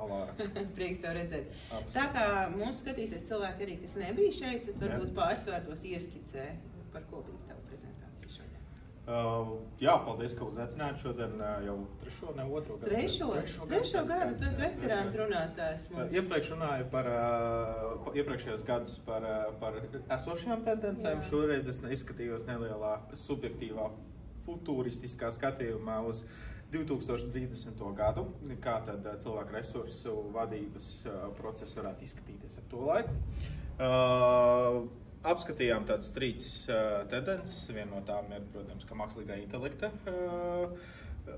Laura. Prieks tev redzēt. Absolut. Tā kā mūsu skatīsies cilvēki arī, kas nebija šeit, tad varbūt pāris vārdos ieskicē, par ko bija tava prezentācija šodien. Jā, paldies, ka uzaicinājāt šodien jau trešo gadu. Trešo gadu, tu esi veterāns runātājs mums. Iepriekš runāju par iepriekšējos gadus par esošajām tendencēm. Šoreiz es izskatījos nelielā subjektīvā futūristiskā skatījumā uz 2030. gadu, kā tad cilvēku resursu vadības process varētu izskatīties ar to laiku. Apskatījām tādas trīs tendences. Viena no tām ir, protams, ka mākslīgā intelekta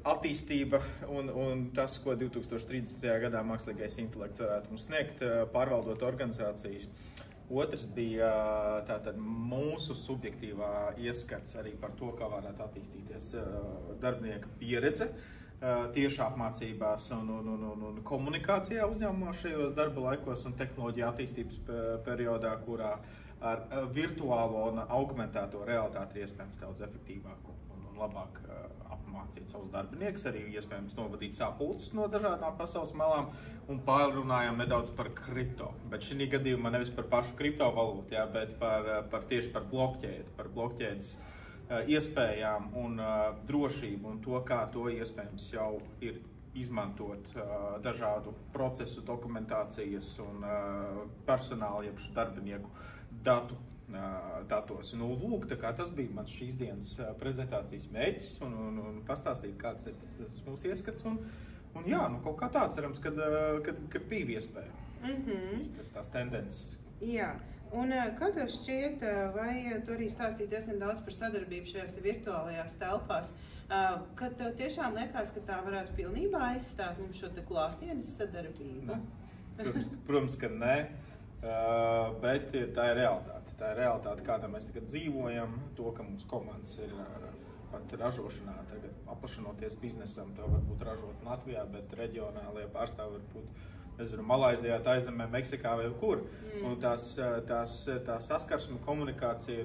attīstība un tas, ko 2030. gadā mākslīgais intelekts varētu mums sniegt, pārvaldot organizācijas. Otrs bija tātad mūsu subjektīvā ieskats arī par to, kā varētu attīstīties darbinieka pieredze tieši apmācībās un komunikācijā uzņēmumā šajos darba laikos un tehnoloģija attīstības periodā, kurā ar virtuālo un augmentēto realitāti ir iespējams daudz efektīvāk un labāk apmācīt savus darbiniekus, arī iespējams novadīt sapulces no dažādām pasaules malām un pārrunājām nedaudz par kripto. Bet šī gadījumā nevis par pašu kriptovalūtu, bet tieši par blokķēdes iespējām un drošību un to, kā to iespējams jau ir izmantot dažādu procesu dokumentācijas un personāla, jeb darbinieku datos. Nu, lūk, tā kā tas bija mans šīs dienas prezentācijas mērķis un pastāstīt, kāds ir tas mūsu ieskats. Un jā, nu kaut kā tā cerams, kad bija iespēja izprast tās tendences. Jā. Un kā tev šķiet, vai tu arī stāstīji diezgan daudz par sadarbību šajās virtuālajās telpās, kad tev tiešām liekas, ka tā varētu pilnībā aizstāt mums šo te klātienes sadarbību? Protams, ka nē, bet tā ir realitāte. Tā ir realitāte, kādā mēs tagad dzīvojam, to, ka mums komandas ir pat ražošanā, tagad paplašinoties biznesam, to varbūt ražot Latvijā, bet reģionālajie pārstāvi varbūt Malaizijā, Taizemē, Meksikā vai kur. Un tā saskarsme, komunikācija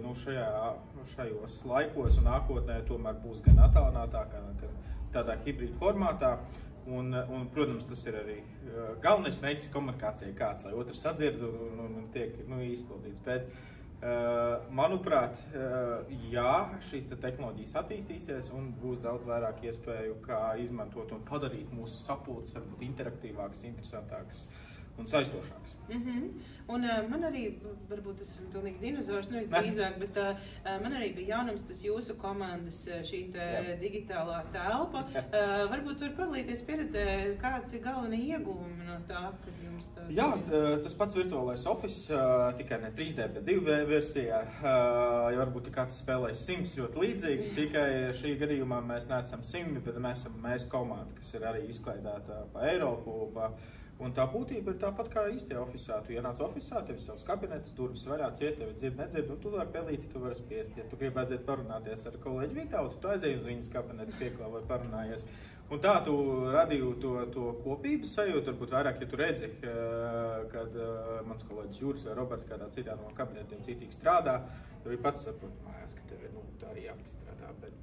šajos laikos un nākotnē tomēr būs gan attālinātākā, gan tādā hibrīda formātā. Un, protams, tas ir arī galvenais mērķis komunikācijai kāds, lai otrs sadzird un tiek izpildīts. Bet, manuprāt, jā, šīs tehnoloģijas attīstīsies un būs daudz vairāk iespēju, kā izmantot un padarīt mūsu sapulces varbūt interaktīvākas, interesantākas un saistošāks. Un man arī, varbūt tas esmu pilnīgs dinozaurs, visdrīzāk, bet man arī bija jaunums tas jūsu komandas šī digitālā telpa. Varbūt tur padalīties pieredzē, kāds ir galvenie ieguvumi no tā, kad jums tā... Jā, tas pats virtuālais office, tikai ne 3D, bet 2D versijā. Ja varbūt kāds spēlēs Sims ļoti līdzīgi, tikai šī gadījumā mēs neesam Simi, bet mēs esam komanda, kas ir arī izklaidēta pa Eiropu, un tā būtība ir tāpat kā īstajā ofisā. Tu ienāc ofisā, tev ir savs kabinets, durvis vaļā, ciet, tevi dzird, nedzird, un tu vari pelīti, tu vari spiest. Ja tu gribi aiziet parunāties ar kolēģi Vitautu, tu aizēji uz viņas kabinetu pieklā vai parunājies. Un tā tu radīju to kopības sajūtu, varbūt vairāk, ja tu redzi, kad mans kolēģis Jūris vai Roberts kādā citā no kabinetiem citīgi strādā, tu arī pats saproti mājās, ka tev ir tā arī jāpastrādā. Bet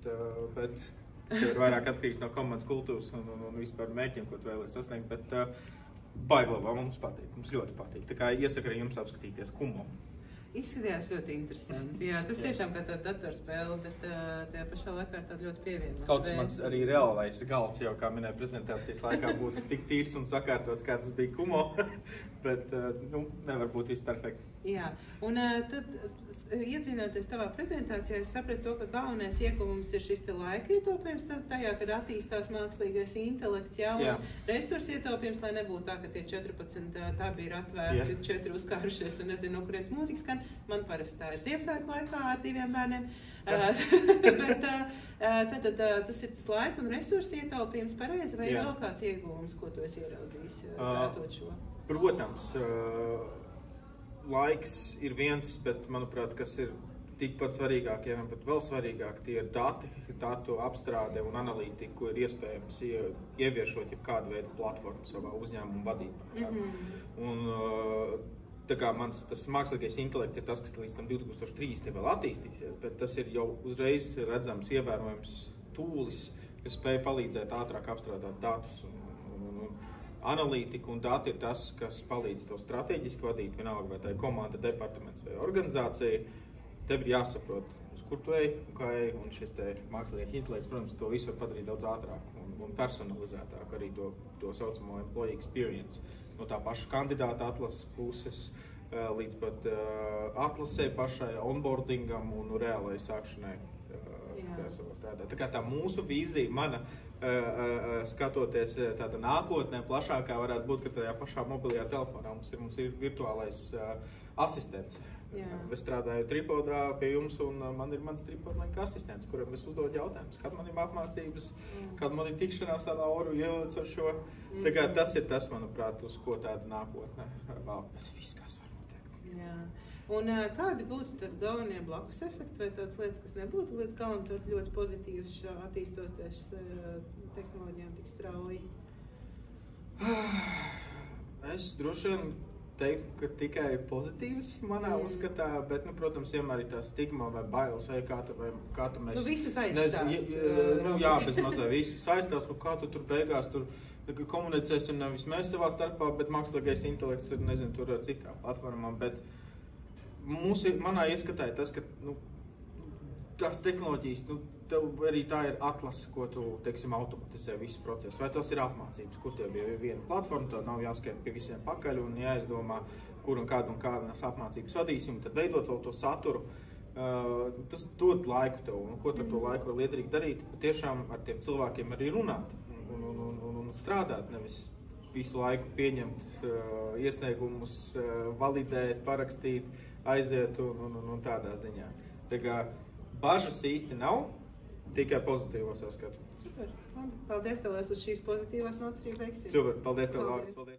tas jau ir vairāk atkarīgs no komandas kultūras un vispār mērķiem, ko tu vēlies sasniegt. Bet, Baiglabā mums patīk, mums ļoti patīk. Tā kā iesaku arī jums apskatīties Kumo. Izskatījās ļoti interesanti. Jā, tas tiešām kā tāda datorspēle, bet tajā pašā laikā ir tāda ļoti pievienota. Kaut kas mans arī reālais galds jau, kā minēja prezentācijas laikā, būtu tik tīrs un sakārtots, kā tas bija Kumo, bet nevar būt viss perfekti. Jā, un tad iedzinoties tavā prezentācijā, es sapratu to, ka galvenais ieguvums ir šis te laika ietaupījums tajā, kad attīstās mākslīgais intelekts, un resursu ietaupījums, lai nebūtu tā, ka tie 14 tabi ir atvērti, 4 uzkārušies un nezinu, no kurienes mūzikas skan. Man parasti tā ir Ziemassvētku laikā ar 2 bērniem. Bet tas ir tas laika un resursu ietaupījums pareizi, vai vēl kāds ieguvums, ko tu esi ieraudzījis pētot šo? Protams, laiks ir viens, bet, manuprāt, kas ir tikpat svarīgāk, ja pat vēl svarīgāk, tie ir datu apstrāde un analītika, ko ir iespējams ieviešot jebkādu veidu platformu savā uzņēmuma vadībā. Un tā kā tas mākslīgais intelekts ir tas, kas līdz tam 2030 vēl attīstīsies, bet tas ir jau uzreiz redzams, ievērojams tūlis, kas spēj palīdzēt ātrāk apstrādāt datus un analītika un dati ir tas, kas palīdz tev strateģiski vadīt, vienalga vai tā ir komanda, departaments vai organizācija. Tev ir jāsaprot, uz kur tu ej un kā ej, un šis te mākslīgais intelekts, protams, to visu var padarīt daudz ātrāk un personalizētāk, arī to saucamo employee experience. No tā paša kandidāta atlases puses līdz pat atlasē pašai, onboardingam un reālai sākšanai. Tā kā tā mūsu vīzija, mana skatoties tāda nākotnē plašākā varētu būt, ka tajā pašā mobilajā telefonā mums ir virtuālais asistents. Es strādāju tripodā pie jums un man ir mans tripodlinka asistents, kuram es uzdodu jautājumus, kad man ir apmācības, kad man ir tikšanās tādā oru ieliec ar šo. Tā kā tas ir tas, manuprāt, uz ko tāda nākotne vēl, bet viss kas var notiek. Jā. Un kādi būtu tad galvenie blakus efekti vai tādas lietas, kas nebūtu līdz galam tāds ļoti pozitīvs attīstoties tehnoloģijām tik strauji? Es droši vien teiktu, ka tikai pozitīvs manā uzskatā, bet, protams, vienmēr ir tā stigma vai bailes, vai kā tu mēs... Visus aizstās. Jā, bez mazai visus aizstās, un kā tu tur beigās komunicēsim nevis mēs savā starpā, bet mākslīgais intelekts ir, nezinu, tur ar citām platformām, bet manā ieskatā ir tas, ka tās tehnoloģijas, tev arī tā ir atlase, ko tu, teiksim, automatizē visu procesu. Vai tas ir apmācības, kur tev ir viena platforma, tev nav jāskaita pie visiem pakaļ un jāizdomā, kur un kādas apmācības vadīsim, tad veidot vēl to saturu. Tas dod laiku tev, un ko ar to laiku var liederīgi darīt, tiešām ar tiem cilvēkiem arī runāt un strādāt, nevis visu laiku pieņemt iesniegumus, validēt, parakstīt, aiziet un tādā ziņā. Tā kā bažas īsti nav, tikai pozitīvo saskatu. Super, labi. Paldies tev uz šīs pozitīvās notas, arī veiksim. Super, paldies tev, Laura.